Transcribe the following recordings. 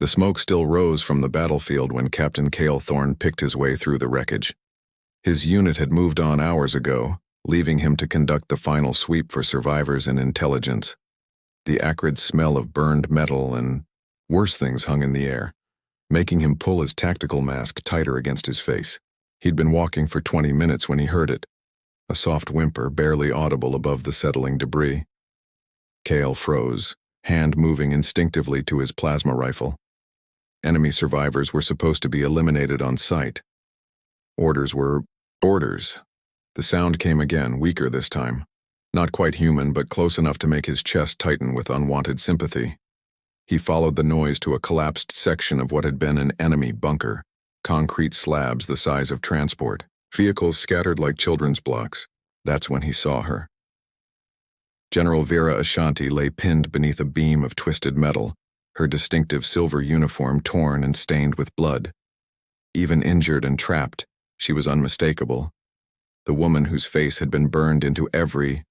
The smoke still rose from the battlefield when Captain Cale Thorne picked his way through the wreckage. His unit had moved on hours ago, leaving him to conduct the final sweep for survivors and intelligence. The acrid smell of burned metal and worse things hung in the air, making him pull his tactical mask tighter against his face. He'd been walking for 20 minutes when he heard it, a soft whimper barely audible above the settling debris. Cale froze, hand moving instinctively to his plasma rifle. Enemy survivors were supposed to be eliminated on sight. Orders were orders. The sound came again, weaker this time. Not quite human, but close enough to make his chest tighten with unwanted sympathy. He followed the noise to a collapsed section of what had been an enemy bunker, concrete slabs the size of transport, vehicles scattered like children's blocks. That's when he saw her. General Vera Ashanti lay pinned beneath a beam of twisted metal, her distinctive silver uniform torn and stained with blood. Even injured and trapped, she was unmistakable. The woman whose face had been burned into every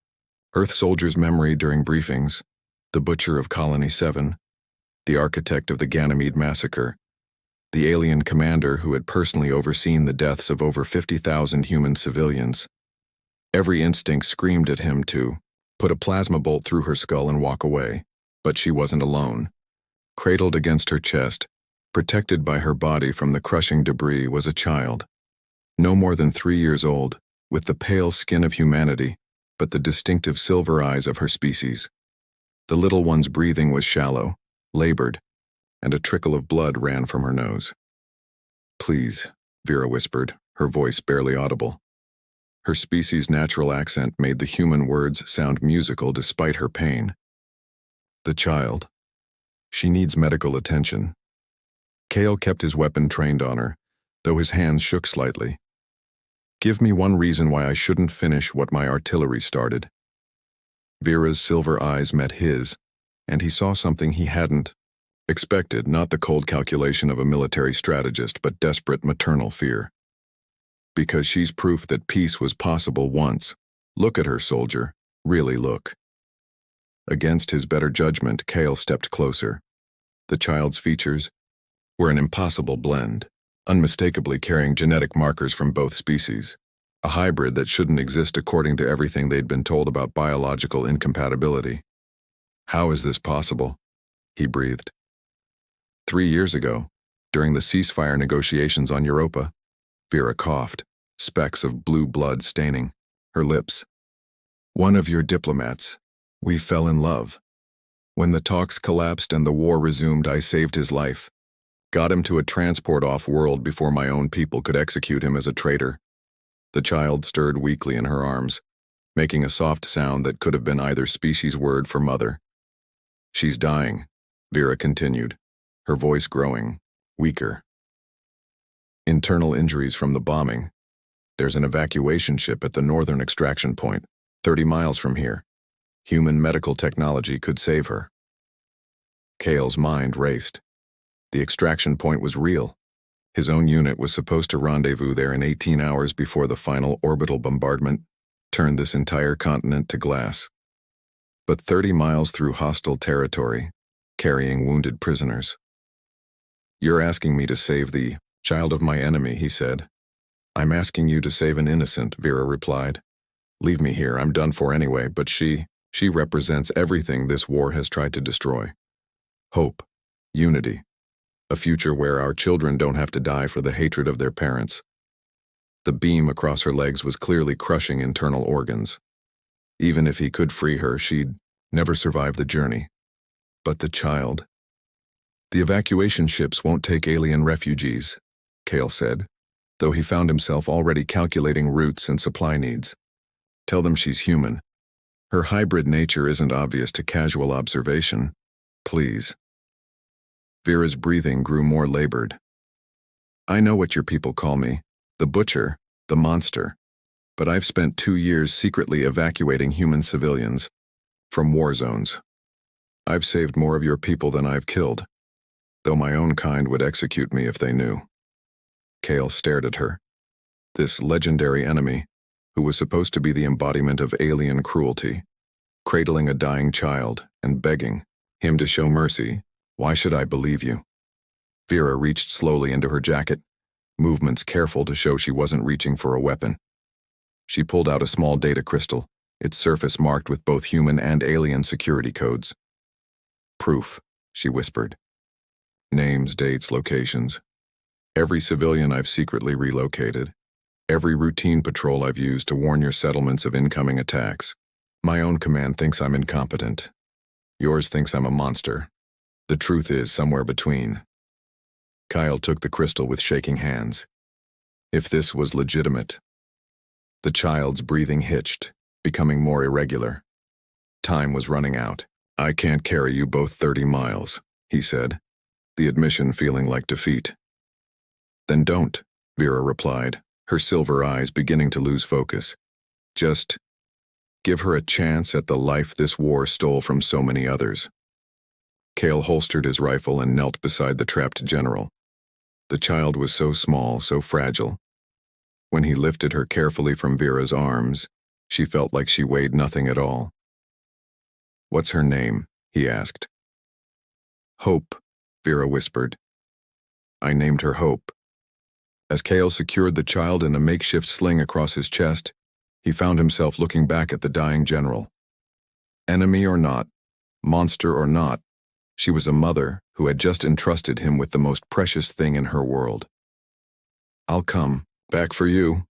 Earth soldier's memory during briefings, the butcher of Colony 7, the architect of the Ganymede massacre, the alien commander who had personally overseen the deaths of over 50,000 human civilians. Every instinct screamed at him to put a plasma bolt through her skull and walk away, but she wasn't alone. Cradled against her chest, protected by her body from the crushing debris, was a child. No more than 3 years old, with the pale skin of humanity, but the distinctive silver eyes of her species. The little one's breathing was shallow, labored, and a trickle of blood ran from her nose. "Please," Vera whispered, her voice barely audible. Her species' natural accent made the human words sound musical despite her pain. "The child. She needs medical attention." Cale kept his weapon trained on her, though his hands shook slightly. "Give me one reason why I shouldn't finish what my artillery started." Vera's silver eyes met his, and he saw something he hadn't expected, not the cold calculation of a military strategist, but desperate maternal fear. "Because she's proof that peace was possible once. Look at her, soldier. Really look." Against his better judgment, Cale stepped closer. The child's features were an impossible blend, unmistakably carrying genetic markers from both species, a hybrid that shouldn't exist according to everything they'd been told about biological incompatibility. "How is this possible?" he breathed. 3 years ago, during the ceasefire negotiations on Europa, Vera coughed, specks of blue blood staining her lips. "One of your diplomats. We fell in love. When the talks collapsed and the war resumed, I saved his life. Got him to a transport off-world before my own people could execute him as a traitor." The child stirred weakly in her arms, making a soft sound that could have been either species word for mother. "She's dying," Vera continued, her voice growing, weaker. "Internal injuries from the bombing. There's an evacuation ship at the northern extraction point, 30 miles from here. Human medical technology could save her." Cale's mind raced. The extraction point was real. His own unit was supposed to rendezvous there in 18 hours before the final orbital bombardment turned this entire continent to glass. But 30 miles through hostile territory, carrying wounded prisoners. "You're asking me to save the child of my enemy," he said. "I'm asking you to save an innocent," Vera replied. "Leave me here, I'm done for anyway, but she represents everything this war has tried to destroy. Hope, unity, a future where our children don't have to die for the hatred of their parents." The beam across her legs was clearly crushing internal organs. Even if he could free her, she'd never survive the journey. But the child. "The evacuation ships won't take alien refugees," Cale said, though he found himself already calculating routes and supply needs. "Tell them she's human. Her hybrid nature isn't obvious to casual observation. Please." Vera's breathing grew more labored. "I know what your people call me, the butcher, the monster, but I've spent 2 years secretly evacuating human civilians from war zones. I've saved more of your people than I've killed, though my own kind would execute me if they knew." Cale stared at her. This legendary enemy, who was supposed to be the embodiment of alien cruelty, cradling a dying child and begging him to show mercy. "Why should I believe you?" Vera reached slowly into her jacket, movements careful to show she wasn't reaching for a weapon. She pulled out a small data crystal, its surface marked with both human and alien security codes. "Proof," she whispered. "Names, dates, locations. Every civilian I've secretly relocated. Every routine patrol I've used to warn your settlements of incoming attacks. My own command thinks I'm incompetent. Yours thinks I'm a monster. The truth is somewhere between." Kyle took the crystal with shaking hands. If this was legitimate. The child's breathing hitched, becoming more irregular. Time was running out. "I can't carry you both 30 miles, he said, the admission feeling like defeat. "Then don't," Vera replied, her silver eyes beginning to lose focus. "Just give her a chance at the life this war stole from so many others." Cale holstered his rifle and knelt beside the trapped general. The child was so small, so fragile. When he lifted her carefully from Vera's arms, she felt like she weighed nothing at all. "What's her name?" he asked. "Hope," Vera whispered. "I named her Hope." As Cale secured the child in a makeshift sling across his chest, he found himself looking back at the dying general. Enemy or not, monster or not, she was a mother who had just entrusted him with the most precious thing in her world. "I'll come back for you,"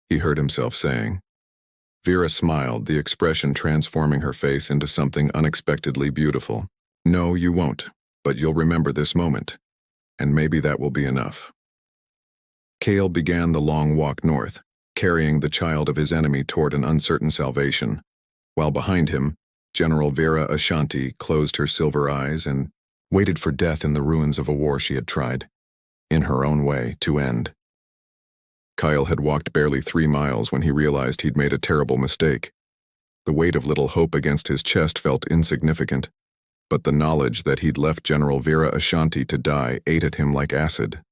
he heard himself saying. Vera smiled, the expression transforming her face into something unexpectedly beautiful. "No, you won't, but you'll remember this moment, and maybe that will be enough." Cale began the long walk north, carrying the child of his enemy toward an uncertain salvation, while behind him, General Vera Ashanti closed her silver eyes and waited for death in the ruins of a war she had tried, in her own way, to end. Kyle had walked barely 3 miles when he realized he'd made a terrible mistake. The weight of little Hope against his chest felt insignificant, but the knowledge that he'd left General Vera Ashanti to die ate at him like acid.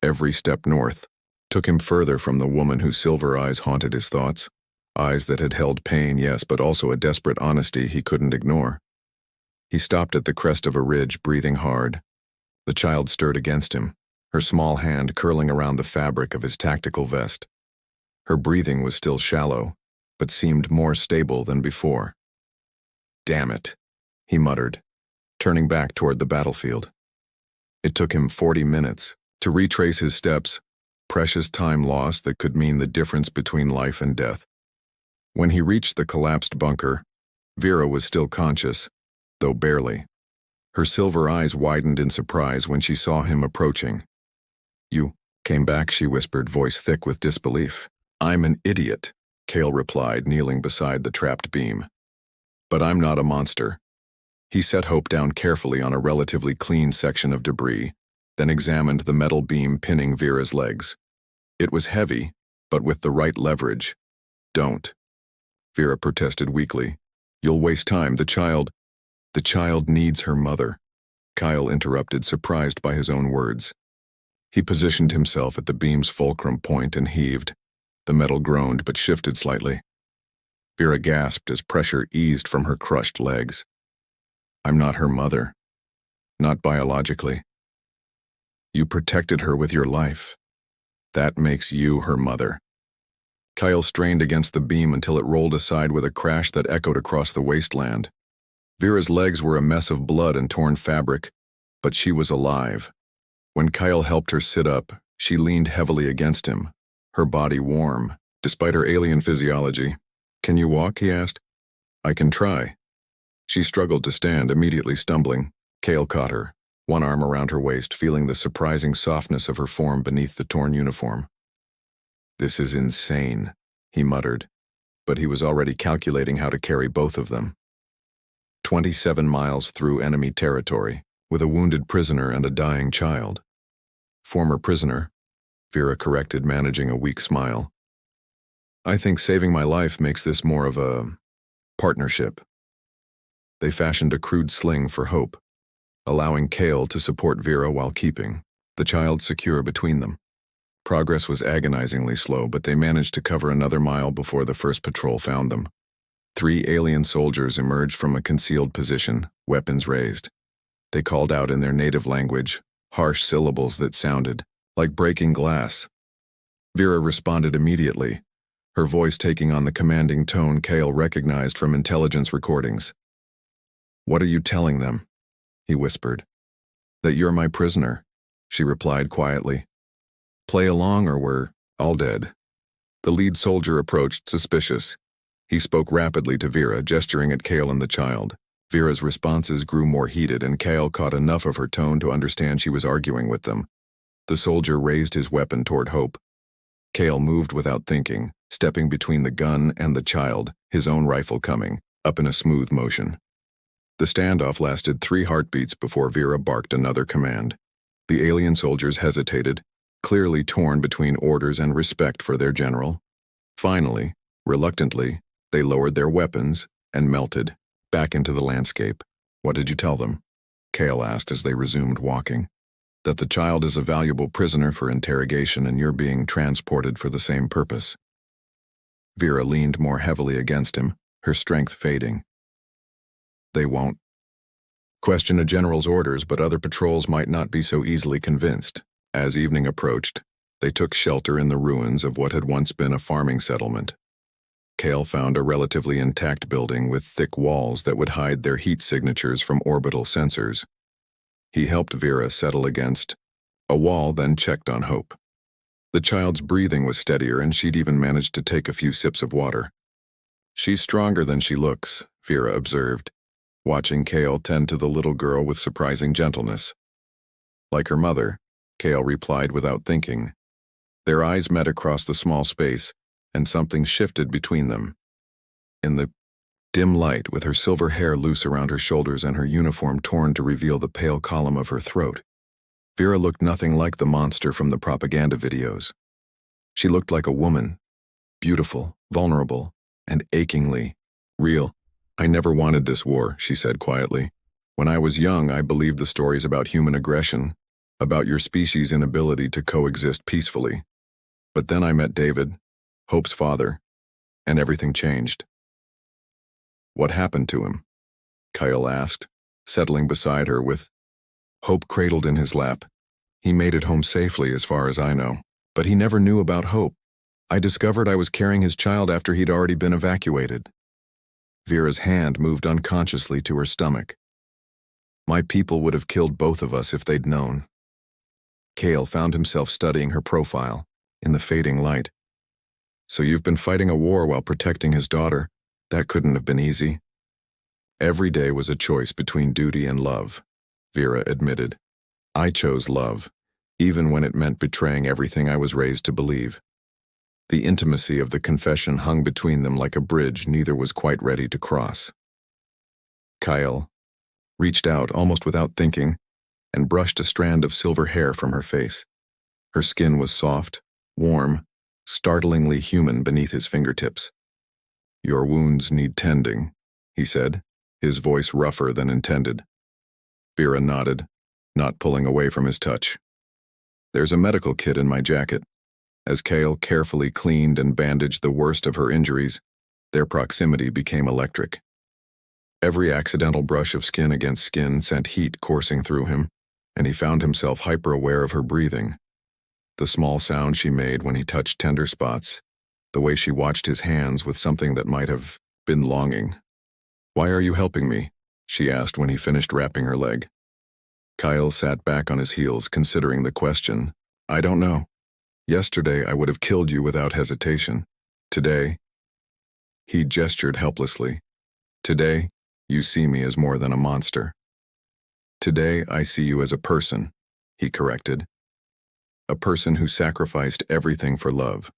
Every step north took him further from the woman whose silver eyes haunted his thoughts, eyes that had held pain, yes, but also a desperate honesty he couldn't ignore. He stopped at the crest of a ridge, breathing hard. The child stirred against him, her small hand curling around the fabric of his tactical vest. Her breathing was still shallow, but seemed more stable than before. "Damn it," he muttered, turning back toward the battlefield. It took him 40 minutes to retrace his steps, precious time lost that could mean the difference between life and death. When he reached the collapsed bunker, Vera was still conscious, though barely. Her silver eyes widened in surprise when she saw him approaching. "You came back," she whispered, voice thick with disbelief. "I'm an idiot," Cale replied, kneeling beside the trapped beam. "But I'm not a monster." He set Hope down carefully on a relatively clean section of debris, then examined the metal beam pinning Vera's legs. It was heavy, but with the right leverage. "Don't," Vera protested weakly. "You'll waste time. The child needs her mother." Kyle interrupted, surprised by his own words. He positioned himself at the beam's fulcrum point and heaved. The metal groaned but shifted slightly. Vera gasped as pressure eased from her crushed legs. "I'm not her mother. Not biologically. You protected her with your life. That makes you her mother." Kyle strained against the beam until it rolled aside with a crash that echoed across the wasteland. Vera's legs were a mess of blood and torn fabric, but she was alive. When Kyle helped her sit up, she leaned heavily against him, her body warm, despite her alien physiology. "Can you walk?" he asked. "I can try." She struggled to stand, immediately stumbling. Cale caught her, one arm around her waist, feeling the surprising softness of her form beneath the torn uniform. "This is insane," he muttered, but he was already calculating how to carry both of them. 27 miles through enemy territory, with a wounded prisoner and a dying child. "Former prisoner," Vera corrected, managing a weak smile. "I think saving my life makes this more of a partnership." They fashioned a crude sling for Hope, allowing Cale to support Vera while keeping the child secure between them. Progress was agonizingly slow, but they managed to cover another mile before the first patrol found them. 3 alien soldiers emerged from a concealed position, weapons raised. They called out in their native language, harsh syllables that sounded like breaking glass. Vera responded immediately, her voice taking on the commanding tone Kale recognized from intelligence recordings. "What are you telling them?" he whispered. "That you're my prisoner," she replied quietly. "Play along or we're all dead." The lead soldier approached, suspicious. He spoke rapidly to Vera, gesturing at Kale and the child. Vera's responses grew more heated, and Kale caught enough of her tone to understand she was arguing with them. The soldier raised his weapon toward Hope. Kale moved without thinking, stepping between the gun and the child, his own rifle coming, up in a smooth motion. The standoff lasted 3 heartbeats before Vera barked another command. The alien soldiers hesitated, clearly torn between orders and respect for their general. Finally, reluctantly, they lowered their weapons and melted back into the landscape. "What did you tell them?" Kale asked as they resumed walking. "That the child is a valuable prisoner for interrogation and you're being transported for the same purpose." Vera leaned more heavily against him, her strength fading. "They won't question a general's orders, but other patrols might not be so easily convinced." As evening approached, they took shelter in the ruins of what had once been a farming settlement. Kale found a relatively intact building with thick walls that would hide their heat signatures from orbital sensors. He helped Vera settle against a wall, then checked on Hope. The child's breathing was steadier, and she'd even managed to take a few sips of water. "She's stronger than she looks," Vera observed, watching Kale tend to the little girl with surprising gentleness. "Like her mother," Kale replied without thinking. Their eyes met across the small space, and something shifted between them. In the dim light, with her silver hair loose around her shoulders and her uniform torn to reveal the pale column of her throat, Vera looked nothing like the monster from the propaganda videos. She looked like a woman, beautiful, vulnerable, and achingly real. "I never wanted this war," she said quietly. "When I was young, I believed the stories about human aggression, about your species' inability to coexist peacefully. But then I met David, Hope's father, and everything changed." "What happened to him?" Kyle asked, settling beside her with Hope cradled in his lap. "He made it home safely as far as I know, but he never knew about Hope. I discovered I was carrying his child after he'd already been evacuated." Vera's hand moved unconsciously to her stomach. "My people would have killed both of us if they'd known." Kale found himself studying her profile in the fading light. "So you've been fighting a war while protecting his daughter. That couldn't have been easy." "Every day was a choice between duty and love," Vera admitted. "I chose love, even when it meant betraying everything I was raised to believe." The intimacy of the confession hung between them like a bridge neither was quite ready to cross. Kyle reached out almost without thinking and brushed a strand of silver hair from her face. Her skin was soft, warm, startlingly human beneath his fingertips. "Your wounds need tending," he said, his voice rougher than intended. Vera nodded, not pulling away from his touch. "There's a medical kit in my jacket." As Kale carefully cleaned and bandaged the worst of her injuries, their proximity became electric. Every accidental brush of skin against skin sent heat coursing through him, and he found himself hyper-aware of her breathing. The small sound she made when he touched tender spots, the way she watched his hands with something that might have been longing. "Why are you helping me?" she asked when he finished wrapping her leg. Kyle sat back on his heels, considering the question. "I don't know. Yesterday I would have killed you without hesitation. Today," he gestured helplessly, "today you see me as more than a monster." "Today I see you as a person," he corrected. "A person who sacrificed everything for love."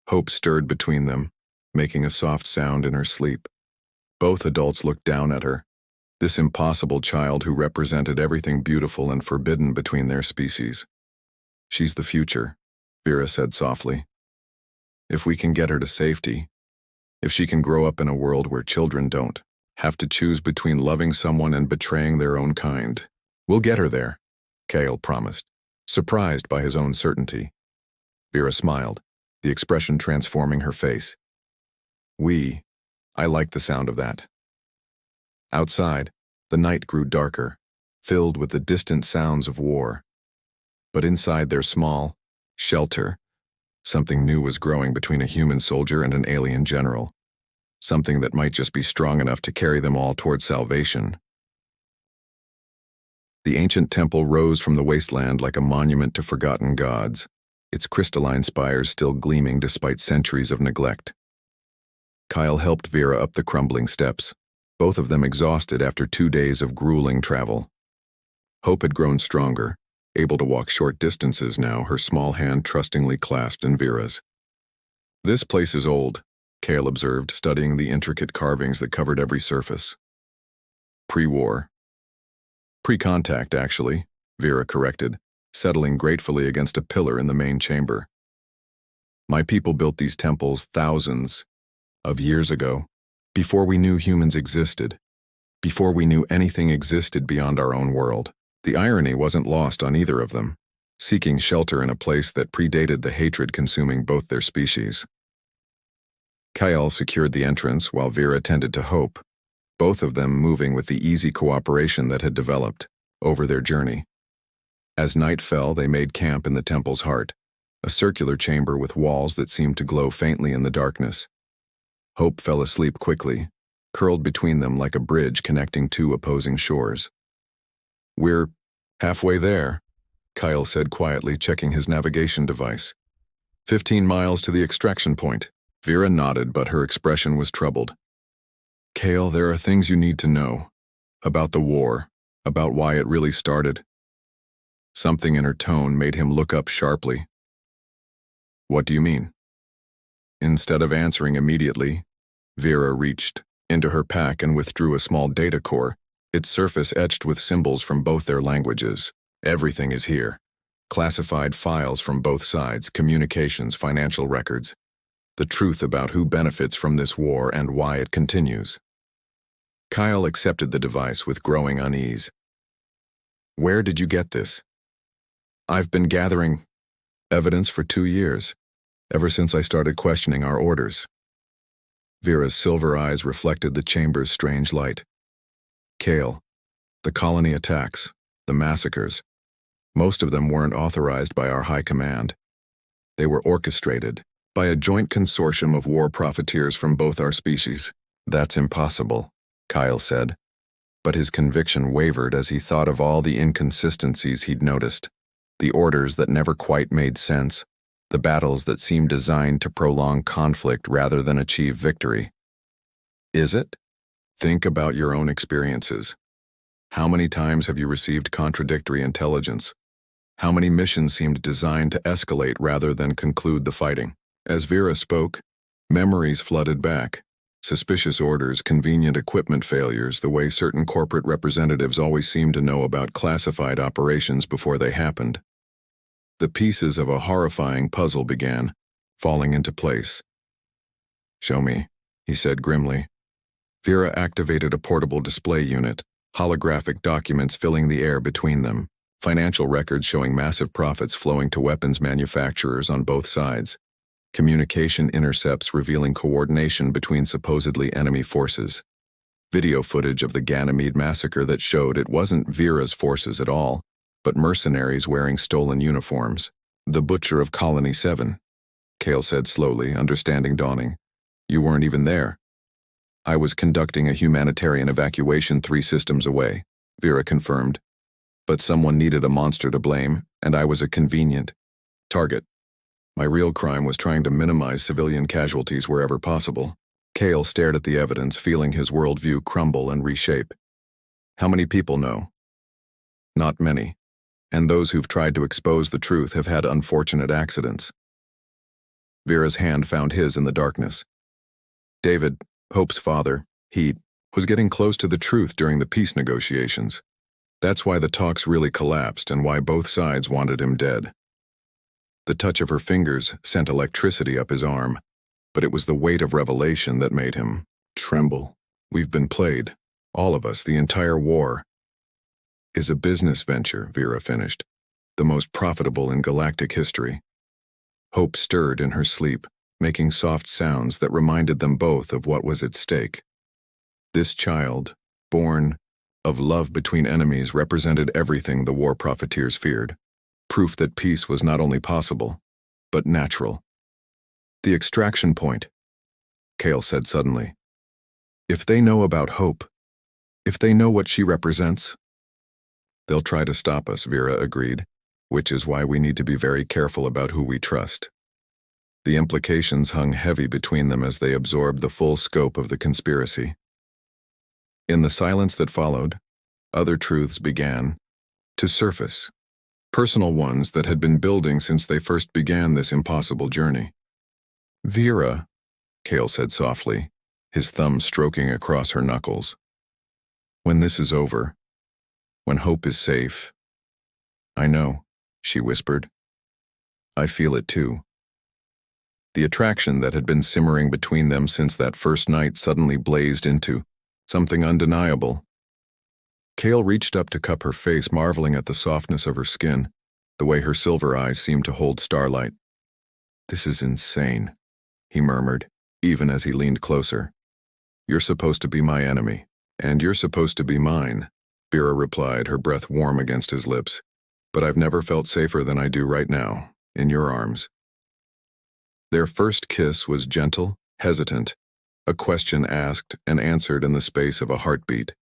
Hope stirred between them, making a soft sound in her sleep. Both adults looked down at her, this impossible child who represented everything beautiful and forbidden between their species. "She's the future," Vera said softly. "If we can get her to safety, if she can grow up in a world where children don't have to choose between loving someone and betraying their own kind, we'll get her there," Kale promised, surprised by his own certainty. Vera smiled, the expression transforming her face. I like the sound of that." Outside, the night grew darker, filled with the distant sounds of war. But inside their small shelter, something new was growing between a human soldier and an alien general, something that might just be strong enough to carry them all toward salvation. The ancient temple rose from the wasteland like a monument to forgotten gods, its crystalline spires still gleaming despite centuries of neglect. Kyle helped Vera up the crumbling steps, both of them exhausted after 2 days of grueling travel. Hope had grown stronger, able to walk short distances now, her small hand trustingly clasped in Vera's. "This place is old," Kyle observed, studying the intricate carvings that covered every surface. "Pre-war." "Pre-contact, actually," Vera corrected, settling gratefully against a pillar in the main chamber. "My people built these temples thousands of years ago, before we knew humans existed, before we knew anything existed beyond our own world." The irony wasn't lost on either of them, seeking shelter in a place that predated the hatred consuming both their species. Kyle secured the entrance while Vera tended to Hope, both of them moving with the easy cooperation that had developed over their journey. As night fell, they made camp in the temple's heart, a circular chamber with walls that seemed to glow faintly in the darkness. Hope fell asleep quickly, curled between them like a bridge connecting two opposing shores. "We're halfway there," Kyle said quietly, checking his navigation device. 15 miles to the extraction point." Vera nodded, but her expression was troubled. "Kyle, there are things you need to know. About the war, about why it really started." Something in her tone made him look up sharply. "What do you mean?" Instead of answering immediately, Vera reached into her pack and withdrew a small data core, its surface etched with symbols from both their languages. "Everything is here. Classified files from both sides, communications, financial records. The truth about who benefits from this war and why it continues." Kyle accepted the device with growing unease. "Where did you get this?" "I've been gathering evidence for 2 years, ever since I started questioning our orders." Vera's silver eyes reflected the chamber's strange light. "Kale, the colony attacks, the massacres, most of them weren't authorized by our high command. They were orchestrated by a joint consortium of war profiteers from both our species." "That's impossible," Kyle said, but his conviction wavered as he thought of all the inconsistencies he'd noticed, the orders that never quite made sense, the battles that seemed designed to prolong conflict rather than achieve victory. "Is it? Think about your own experiences. How many times have you received contradictory intelligence? How many missions seemed designed to escalate rather than conclude the fighting?" As Vera spoke, memories flooded back. Suspicious orders, convenient equipment failures, the way certain corporate representatives always seemed to know about classified operations before they happened. The pieces of a horrifying puzzle began falling into place. "Show me," he said grimly. Vera activated a portable display unit, holographic documents filling the air between them, financial records showing massive profits flowing to weapons manufacturers on both sides, communication intercepts revealing coordination between supposedly enemy forces, video footage of the Ganymede massacre that showed it wasn't Vera's forces at all, but mercenaries wearing stolen uniforms. "The Butcher of Colony 7, Kale said slowly, understanding dawning. "You weren't even there." "I was conducting a humanitarian evacuation 3 systems away," Vera confirmed. "But someone needed a monster to blame, and I was a convenient target. My real crime was trying to minimize civilian casualties wherever possible." Kale stared at the evidence, feeling his worldview crumble and reshape. "How many people know?" "Not many. And those who've tried to expose the truth have had unfortunate accidents." Vera's hand found his in the darkness. "David, Hope's father, he was getting close to the truth during the peace negotiations. That's why the talks really collapsed and why both sides wanted him dead." The touch of her fingers sent electricity up his arm, but it was the weight of revelation that made him tremble. "We've been played, all of us, the entire war." "Is a business venture," Vera finished, "the most profitable in galactic history." Hope stirred in her sleep, making soft sounds that reminded them both of what was at stake. This child, born of love between enemies represented everything the war profiteers feared. Proof that peace was not only possible, but natural. The extraction point, Cale said suddenly. If they know about hope, if they know what she represents, they'll try to stop us, Vera agreed, which is why we need to be very careful about who we trust. The implications hung heavy between them as they absorbed the full scope of the conspiracy. In the silence that followed, other truths began to surface, personal ones that had been building since they first began this impossible journey. Vera, Cale said softly, his thumb stroking across her knuckles. When this is over, when hope is safe. I know, she whispered. I feel it too. The attraction that had been simmering between them since that first night suddenly blazed into something undeniable. Cale reached up to cup her face, marveling at the softness of her skin, the way her silver eyes seemed to hold starlight. This is insane, he murmured, even as he leaned closer. You're supposed to be my enemy, and you're supposed to be mine, Vera replied, her breath warm against his lips. But I've never felt safer than I do right now, in your arms. Their first kiss was gentle, hesitant, a question asked and answered in the space of a heartbeat.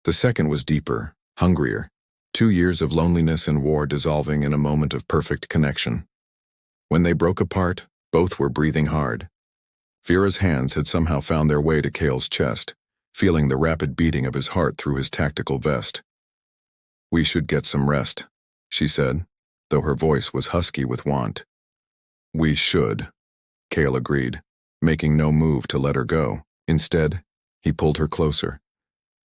The second was deeper, hungrier, 2 years of loneliness and war dissolving in a moment of perfect connection. When they broke apart, both were breathing hard. Vera's hands had somehow found their way to Cale's chest, feeling the rapid beating of his heart through his tactical vest. We should get some rest, she said, though her voice was husky with want. We should, Cale agreed, making no move to let her go. Instead, he pulled her closer,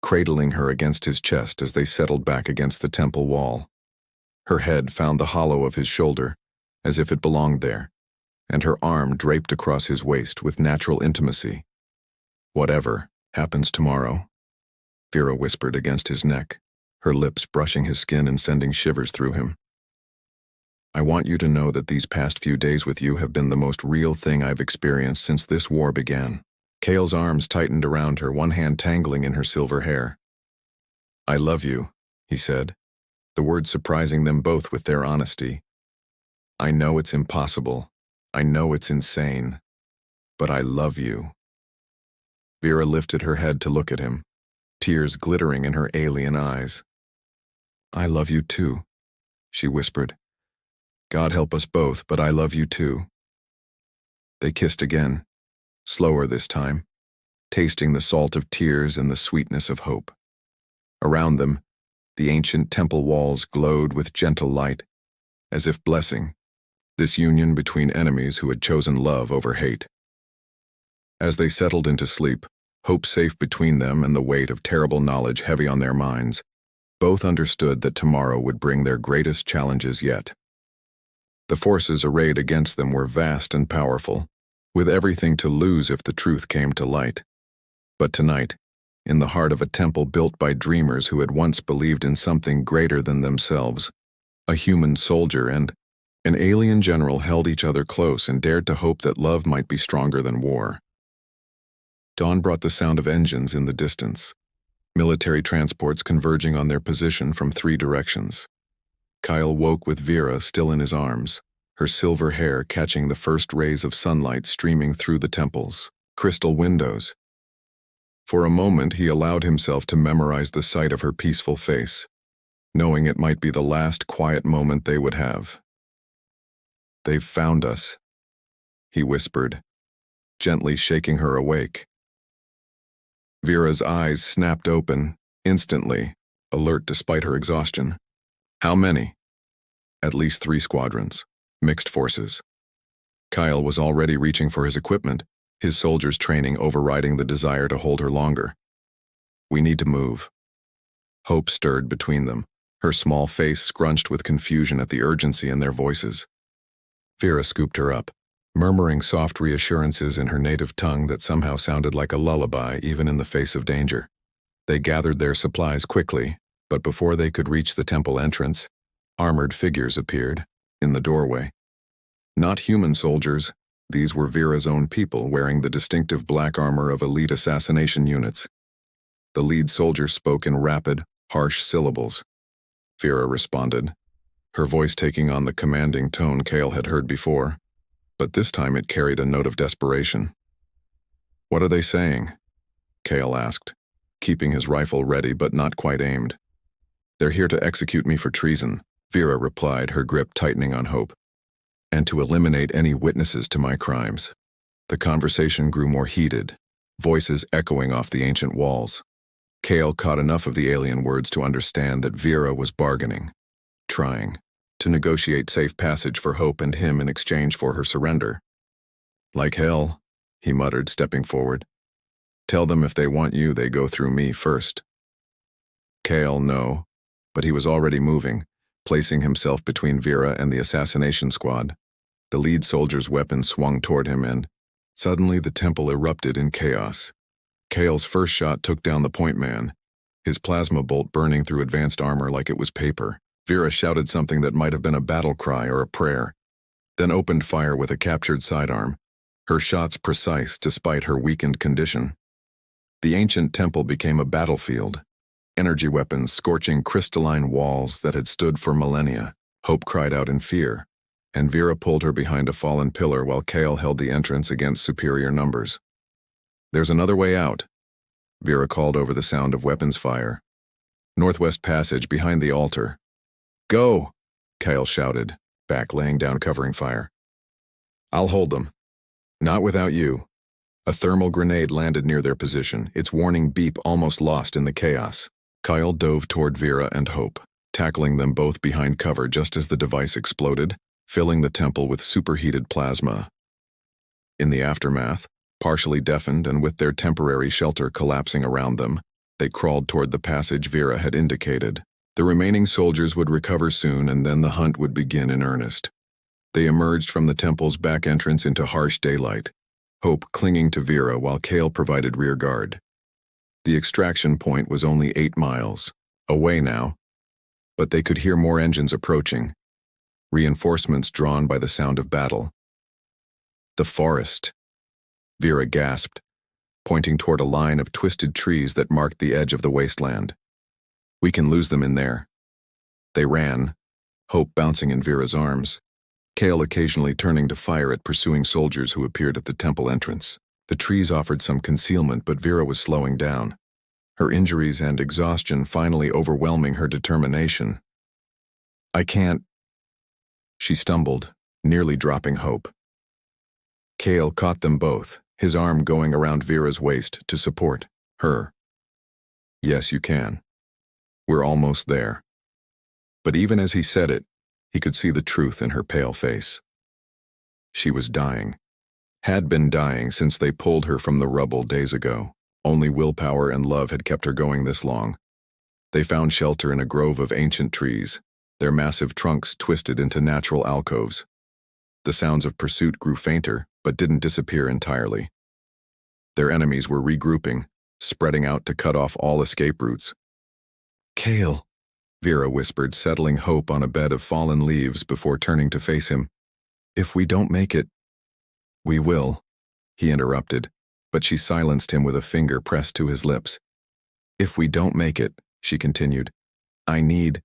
cradling her against his chest as they settled back against the temple wall. Her head found the hollow of his shoulder, as if it belonged there, and her arm draped across his waist with natural intimacy. Whatever happens tomorrow, Vera whispered against his neck, her lips brushing his skin and sending shivers through him. I want you to know that these past few days with you have been the most real thing I've experienced since this war began. Cale's arms tightened around her, one hand tangling in her silver hair. I love you, he said, the words surprising them both with their honesty. I know it's impossible. I know it's insane. But I love you. Vera lifted her head to look at him, tears glittering in her alien eyes. I love you too, she whispered. God help us both, but I love you too. They kissed again, slower this time, tasting the salt of tears and the sweetness of hope. Around them, the ancient temple walls glowed with gentle light, as if blessing this union between enemies who had chosen love over hate. As they settled into sleep, hope safe between them and the weight of terrible knowledge heavy on their minds, both understood that tomorrow would bring their greatest challenges yet. The forces arrayed against them were vast and powerful, with everything to lose if the truth came to light. But tonight, in the heart of a temple built by dreamers who had once believed in something greater than themselves, a human soldier and an alien general held each other close and dared to hope that love might be stronger than war. Dawn brought the sound of engines in the distance, military transports converging on their position from 3 directions. Kyle woke with Vera still in his arms, her silver hair catching the first rays of sunlight streaming through the temple's crystal windows. For a moment he allowed himself to memorize the sight of her peaceful face, knowing it might be the last quiet moment they would have. They've found us, he whispered, gently shaking her awake. Vera's eyes snapped open, instantly, alert despite her exhaustion. How many? At least 3 squadrons, mixed forces. Kyle was already reaching for his equipment, his soldiers' training overriding the desire to hold her longer. We need to move. Hope stirred between them, her small face scrunched with confusion at the urgency in their voices. Vera scooped her up, murmuring soft reassurances in her native tongue that somehow sounded like a lullaby even in the face of danger. They gathered their supplies quickly, but before they could reach the temple entrance, armored figures appeared in the doorway. Not human soldiers, these were Vera's own people wearing the distinctive black armor of elite assassination units. The lead soldier spoke in rapid, harsh syllables. Vera responded, her voice taking on the commanding tone Cale had heard before, but this time it carried a note of desperation. "What are they saying?" Cale asked, keeping his rifle ready but not quite aimed. "They're here to execute me for treason," Vera replied, her grip tightening on Hope, "and to eliminate any witnesses to my crimes." The conversation grew more heated, voices echoing off the ancient walls. Cale caught enough of the alien words to understand that Vera was bargaining, trying to negotiate safe passage for Hope and him in exchange for her surrender. "Like hell," he muttered, stepping forward. "Tell them if they want you, they go through me first." Cale, no, but he was already moving, placing himself between Vera and the assassination squad. The lead soldier's weapon swung toward him and, suddenly the temple erupted in chaos. Cale's first shot took down the point man, his plasma bolt burning through advanced armor like it was paper. Vera shouted something that might have been a battle cry or a prayer, then opened fire with a captured sidearm, her shots precise despite her weakened condition. The ancient temple became a battlefield, energy weapons scorching crystalline walls that had stood for millennia. Hope cried out in fear, and Vera pulled her behind a fallen pillar while Cale held the entrance against superior numbers. "There's another way out," Vera called over the sound of weapons fire. "Northwest passage behind the altar." "Go!" Cale shouted, back laying down covering fire. "I'll hold them." "Not without you." A thermal grenade landed near their position, its warning beep almost lost in the chaos. Kyle dove toward Vera and Hope, tackling them both behind cover just as the device exploded, filling the temple with superheated plasma. In the aftermath, partially deafened and with their temporary shelter collapsing around them, they crawled toward the passage Vera had indicated. The remaining soldiers would recover soon, and then the hunt would begin in earnest. They emerged from the temple's back entrance into harsh daylight, Hope clinging to Vera while Cale provided rear guard. The extraction point was only 8 miles away now, but they could hear more engines approaching, reinforcements drawn by the sound of battle. "The forest," Vera gasped, pointing toward a line of twisted trees that marked the edge of the wasteland. "We can lose them in there." They ran, Hope bouncing in Vera's arms, Cale occasionally turning to fire at pursuing soldiers who appeared at the temple entrance. The trees offered some concealment, but Vera was slowing down, her injuries and exhaustion finally overwhelming her determination. "I can't," she stumbled, nearly dropping Hope. Cale caught them both, his arm going around Vera's waist to support her. "Yes, you can. We're almost there." But even as he said it, he could see the truth in her pale face. She was dying. Had been dying since they pulled her from the rubble days ago. Only willpower and love had kept her going this long. They found shelter in a grove of ancient trees, their massive trunks twisted into natural alcoves. The sounds of pursuit grew fainter, but didn't disappear entirely. Their enemies were regrouping, spreading out to cut off all escape routes. "Cale," Vera whispered, settling Hope on a bed of fallen leaves before turning to face him. "If we don't make it—" "We will," he interrupted, but she silenced him with a finger pressed to his lips. "If we don't make it," she continued, "I need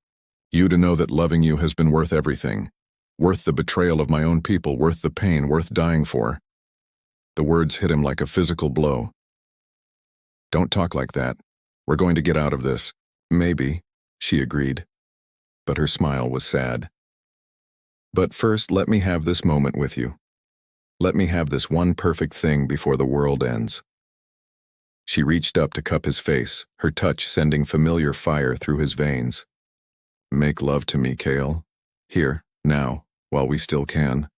you to know that loving you has been worth everything. Worth the betrayal of my own people, worth the pain, worth dying for." The words hit him like a physical blow. "Don't talk like that. We're going to get out of this." "Maybe," she agreed, but her smile was sad. "But first, let me have this moment with you. Let me have this one perfect thing before the world ends." She reached up to cup his face, her touch sending familiar fire through his veins. "Make love to me, Cale. Here, now, while we still can."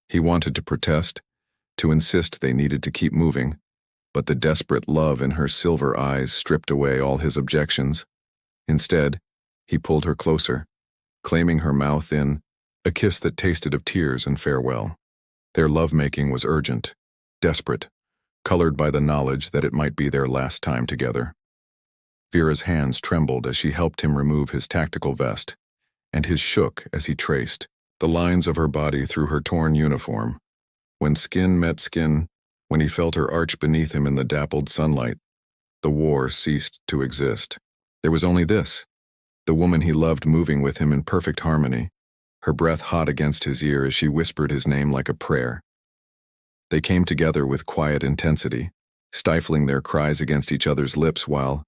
He wanted to protest, to insist they needed to keep moving, but the desperate love in her silver eyes stripped away all his objections. Instead, he pulled her closer, claiming her mouth in a kiss that tasted of tears and farewell. Their lovemaking was urgent, desperate, colored by the knowledge that it might be their last time together. Vera's hands trembled as she helped him remove his tactical vest, and his shook as he traced the lines of her body through her torn uniform. When skin met skin, when he felt her arch beneath him in the dappled sunlight, The war ceased to exist. There was only this, the woman he loved moving with him in perfect harmony, her breath hot against his ear as she whispered his name like a prayer. They came together with quiet intensity, stifling their cries against each other's lips while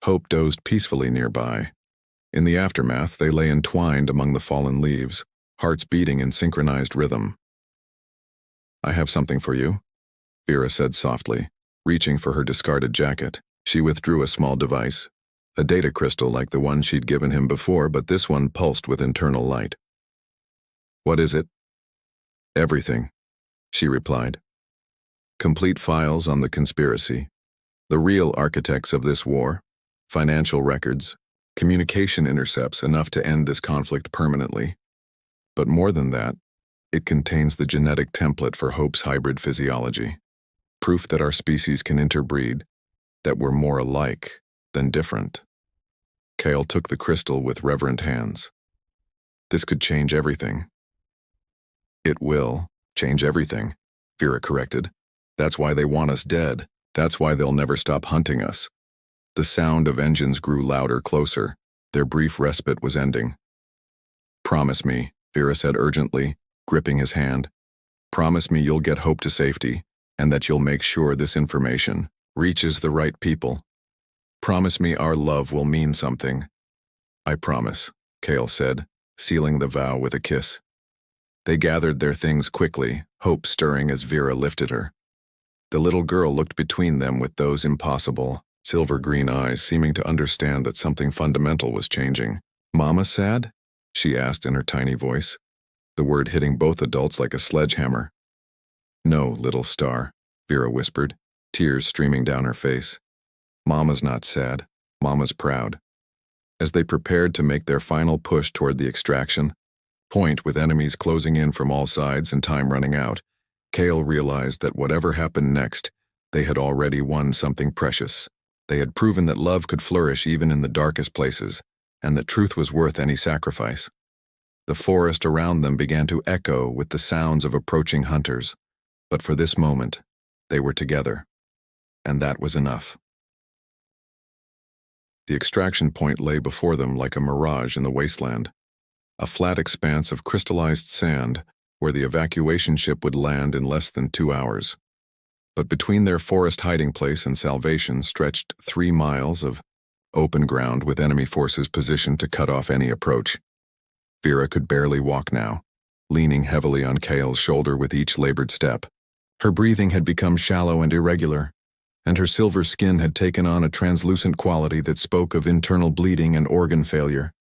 Hope dozed peacefully nearby. In the aftermath, they lay entwined among the fallen leaves, hearts beating in synchronized rhythm. "I have something for you," Vera said softly, reaching for her discarded jacket. She withdrew a small device, a data crystal like the one she'd given him before, but this one pulsed with internal light. "What is it?" "Everything," she replied. "Complete files on the conspiracy, the real architects of this war, financial records, communication intercepts enough to end this conflict permanently. But more than that, it contains the genetic template for Hope's hybrid physiology, proof that our species can interbreed, that we're more alike than different." Kale took the crystal with reverent hands. "This could change everything." "It will change everything," Vera corrected. "That's why they want us dead. That's why they'll never stop hunting us." The sound of engines grew louder, closer. Their brief respite was ending. "Promise me," Vera said urgently, gripping his hand. "Promise me you'll get Hope to safety, and that you'll make sure this information reaches the right people. Promise me our love will mean something." "I promise," Kale said, sealing the vow with a kiss. They gathered their things quickly, Hope stirring as Vera lifted her. The little girl looked between them with those impossible, silver-green eyes, seeming to understand that something fundamental was changing. "Mama sad?" she asked in her tiny voice, the word hitting both adults like a sledgehammer. "No, little star," Vera whispered, tears streaming down her face. "Mama's not sad. Mama's proud." As they prepared to make their final push toward the extraction point, with enemies closing in from all sides and time running out, Kale realized that whatever happened next, they had already won something precious. They had proven that love could flourish even in the darkest places, and that truth was worth any sacrifice. The forest around them began to echo with the sounds of approaching hunters, but for this moment, they were together, and that was enough. The extraction point lay before them like a mirage in the wasteland, a flat expanse of crystallized sand where the evacuation ship would land in less than 2 hours. But between their forest hiding place and salvation stretched 3 miles of open ground with enemy forces positioned to cut off any approach. Vera could barely walk now, leaning heavily on Kale's shoulder with each labored step. Her breathing had become shallow and irregular, and her silver skin had taken on a translucent quality that spoke of internal bleeding and organ failure.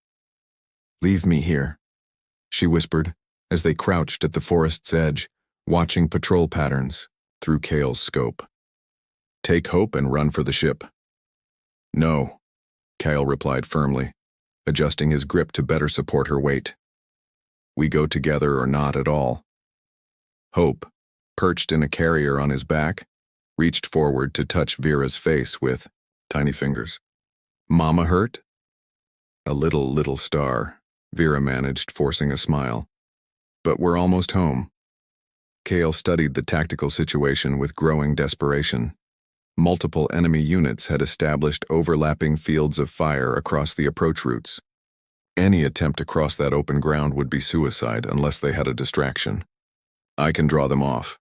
"Leave me here," she whispered, as they crouched at the forest's edge, watching patrol patterns through Kale's scope. "Take Hope and run for the ship." "No," Kale replied firmly, adjusting his grip to better support her weight. "We go together or not at all." Hope, perched in a carrier on his back, reached forward to touch Vera's face with tiny fingers. "Mama hurt?" "A little star," Vera managed, forcing a smile. "But we're almost home." Kale studied the tactical situation with growing desperation. Multiple enemy units had established overlapping fields of fire across the approach routes. Any attempt to cross that open ground would be suicide unless they had a distraction. "I can draw them off,"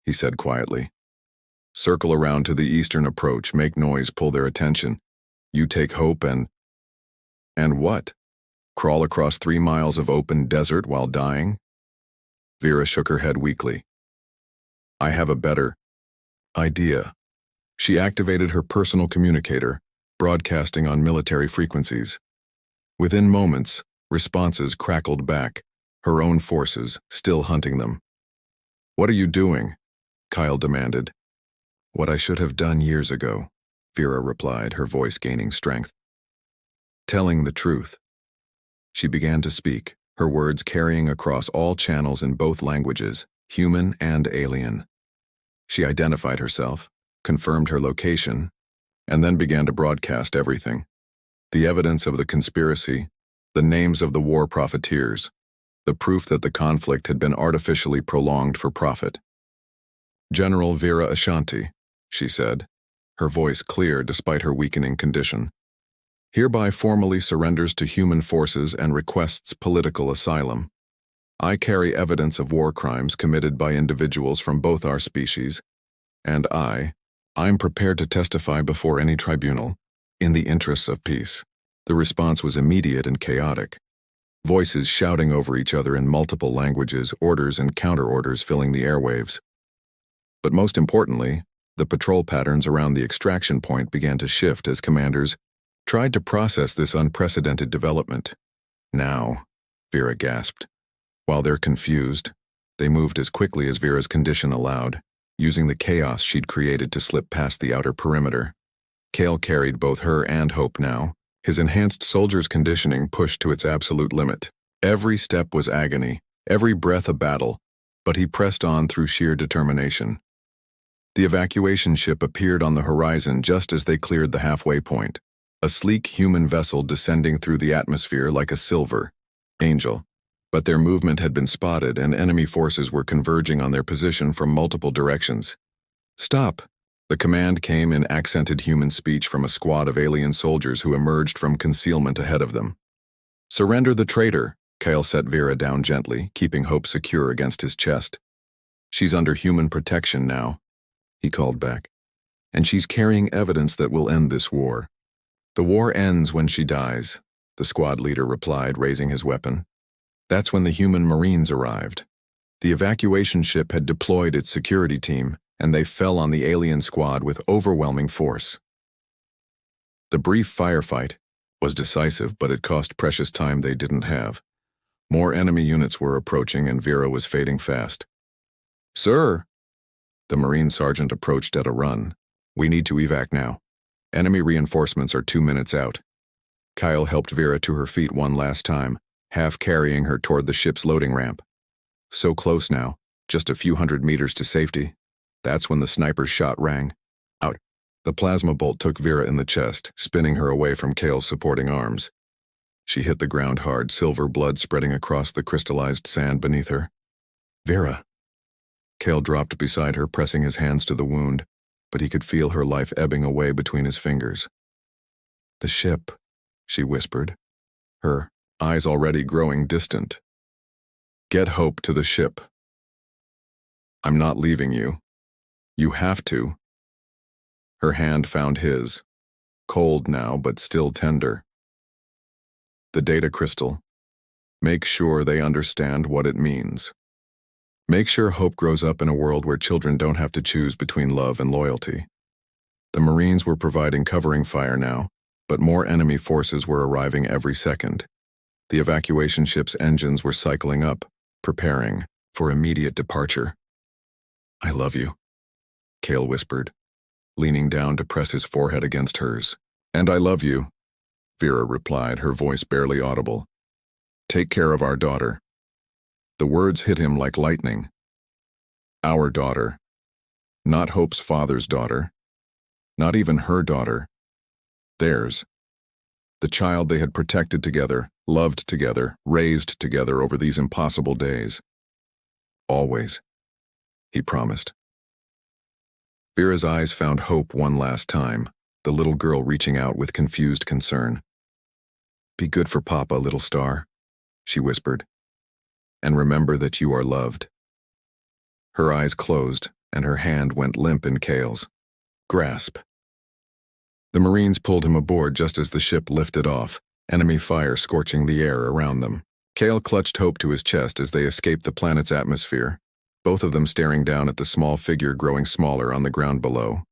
he said quietly. "Circle around to the eastern approach, make noise, pull their attention. You take Hope and what? Crawl across 3 miles of open desert while dying?" Vera shook her head weakly. "I have a better idea." She activated her personal communicator, broadcasting on military frequencies. Within moments, responses crackled back, her own forces still hunting them. "What are you doing?" Kyle demanded. "What I should have done years ago," Vera replied, her voice gaining strength. "Telling the truth." She began to speak, her words carrying across all channels in both languages, human and alien. She identified herself, confirmed her location, and then began to broadcast everything. The evidence of the conspiracy, the names of the war profiteers, the proof that the conflict had been artificially prolonged for profit. "General Vera Ashanti," she said, her voice clear despite her weakening condition. Hereby formally surrenders to human forces and requests political asylum. I carry evidence of war crimes committed by individuals from both our species, and I'm prepared to testify before any tribunal, in the interests of peace. The response was immediate and chaotic. Voices shouting over each other in multiple languages, orders and counter-orders filling the airwaves. But most importantly, the patrol patterns around the extraction point began to shift as commanders tried to process this unprecedented development. Now, Vera gasped. While they're confused, they moved as quickly as Vera's condition allowed, using the chaos she'd created to slip past the outer perimeter. Cale carried both her and Hope now, his enhanced soldier's conditioning pushed to its absolute limit. Every step was agony, every breath a battle, but he pressed on through sheer determination. The evacuation ship appeared on the horizon just as they cleared the halfway point, a sleek human vessel descending through the atmosphere like a silver angel. But their movement had been spotted and enemy forces were converging on their position from multiple directions. "Stop!" The command came in accented human speech from a squad of alien soldiers who emerged from concealment ahead of them. "Surrender the traitor," Cale set Vera down gently, keeping Hope secure against his chest. "She's under human protection now," he called back. "And she's carrying evidence that will end this war." "The war ends when she dies," the squad leader replied, raising his weapon. That's when the human Marines arrived. The evacuation ship had deployed its security team, and they fell on the alien squad with overwhelming force. The brief firefight was decisive, but it cost precious time they didn't have. More enemy units were approaching, and Vera was fading fast. "Sir!" The Marine sergeant approached at a run. "We need to evac now. Enemy reinforcements are 2 minutes out." Kyle helped Vera to her feet one last time, half carrying her toward the ship's loading ramp. So close now, just a few hundred meters to safety. That's when the sniper's shot rang. Out. The plasma bolt took Vera in the chest, spinning her away from Cale's supporting arms. She hit the ground hard, silver blood spreading across the crystallized sand beneath her. "Vera!" Cale dropped beside her, pressing his hands to the wound, but he could feel her life ebbing away between his fingers. "The ship," she whispered, her eyes already growing distant. "Get Hope to the ship. I'm not leaving you. You have to." Her hand found his, cold now but still tender. "The data crystal. Make sure they understand what it means. Make sure Hope grows up in a world where children don't have to choose between love and loyalty." The Marines were providing covering fire now, but more enemy forces were arriving every second. The evacuation ship's engines were cycling up, preparing for immediate departure. "I love you," Cale whispered, leaning down to press his forehead against hers. "And I love you," Vera replied, her voice barely audible. "Take care of our daughter." The words hit him like lightning. Our daughter. Not Hope's father's daughter. Not even her daughter. Theirs. The child they had protected together, loved together, raised together over these impossible days. "Always," he promised. Vera's eyes found Hope one last time, the little girl reaching out with confused concern. "Be good for Papa, little star," she whispered. "And remember that you are loved." Her eyes closed, and her hand went limp in Cale's grasp. The Marines pulled him aboard just as the ship lifted off, enemy fire scorching the air around them. Cale clutched Hope to his chest as they escaped the planet's atmosphere, both of them staring down at the small figure growing smaller on the ground below.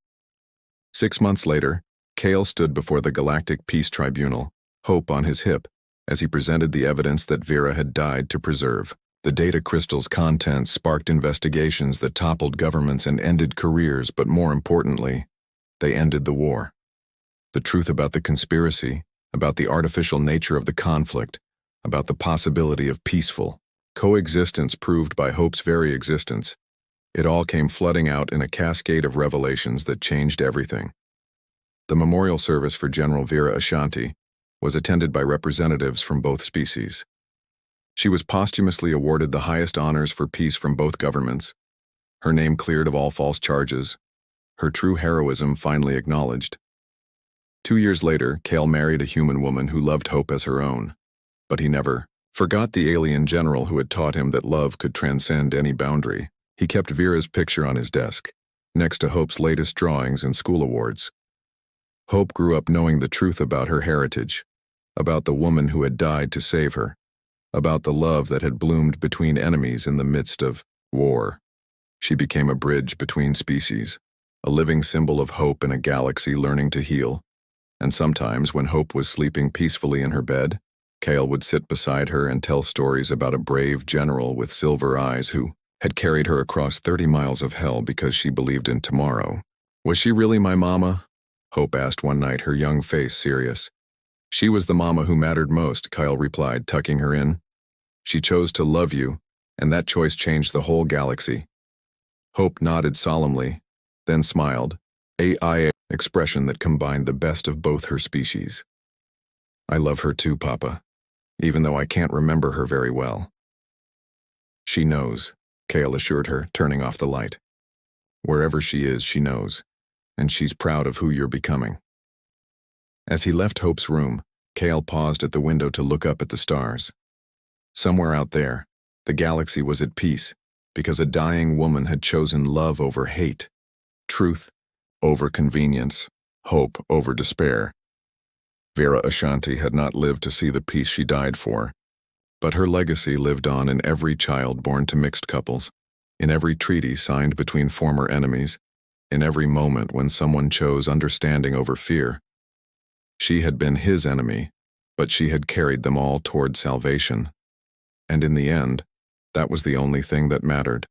6 months later, Cale stood before the Galactic Peace Tribunal, Hope on his hip, as he presented the evidence that Vera had died to preserve. The data crystal's contents sparked investigations that toppled governments and ended careers, but more importantly, they ended the war. The truth about the conspiracy, about the artificial nature of the conflict, about the possibility of peaceful coexistence proved by Hope's very existence, it all came flooding out in a cascade of revelations that changed everything. The memorial service for General Vera Ashanti was attended by representatives from both species. She was posthumously awarded the highest honors for peace from both governments, her name cleared of all false charges, her true heroism finally acknowledged. 2 years later, Cale married a human woman who loved Hope as her own. But he never forgot the alien general who had taught him that love could transcend any boundary. He kept Vera's picture on his desk, next to Hope's latest drawings and school awards. Hope grew up knowing the truth about her heritage, about the woman who had died to save her, about the love that had bloomed between enemies in the midst of war. She became a bridge between species, a living symbol of hope in a galaxy learning to heal. And sometimes, when Hope was sleeping peacefully in her bed, Cale would sit beside her and tell stories about a brave general with silver eyes who had carried her across 30 miles of hell because she believed in tomorrow. Was she really my mama? Hope asked one night, her young face serious. She was the mama who mattered most, Kyle replied, tucking her in. She chose to love you, and that choice changed the whole galaxy. Hope nodded solemnly, then smiled, an expression that combined the best of both her species. I love her too, Papa, even though I can't remember her very well. She knows, Cale assured her, turning off the light. Wherever she is, she knows, and she's proud of who you're becoming. As he left Hope's room, Cale paused at the window to look up at the stars. Somewhere out there, the galaxy was at peace, because a dying woman had chosen love over hate, truth over convenience, hope over despair. Vera Ashanti had not lived to see the peace she died for, but her legacy lived on in every child born to mixed couples, in every treaty signed between former enemies, in every moment when someone chose understanding over fear. She had been his enemy, but she had carried them all toward salvation. And in the end, that was the only thing that mattered.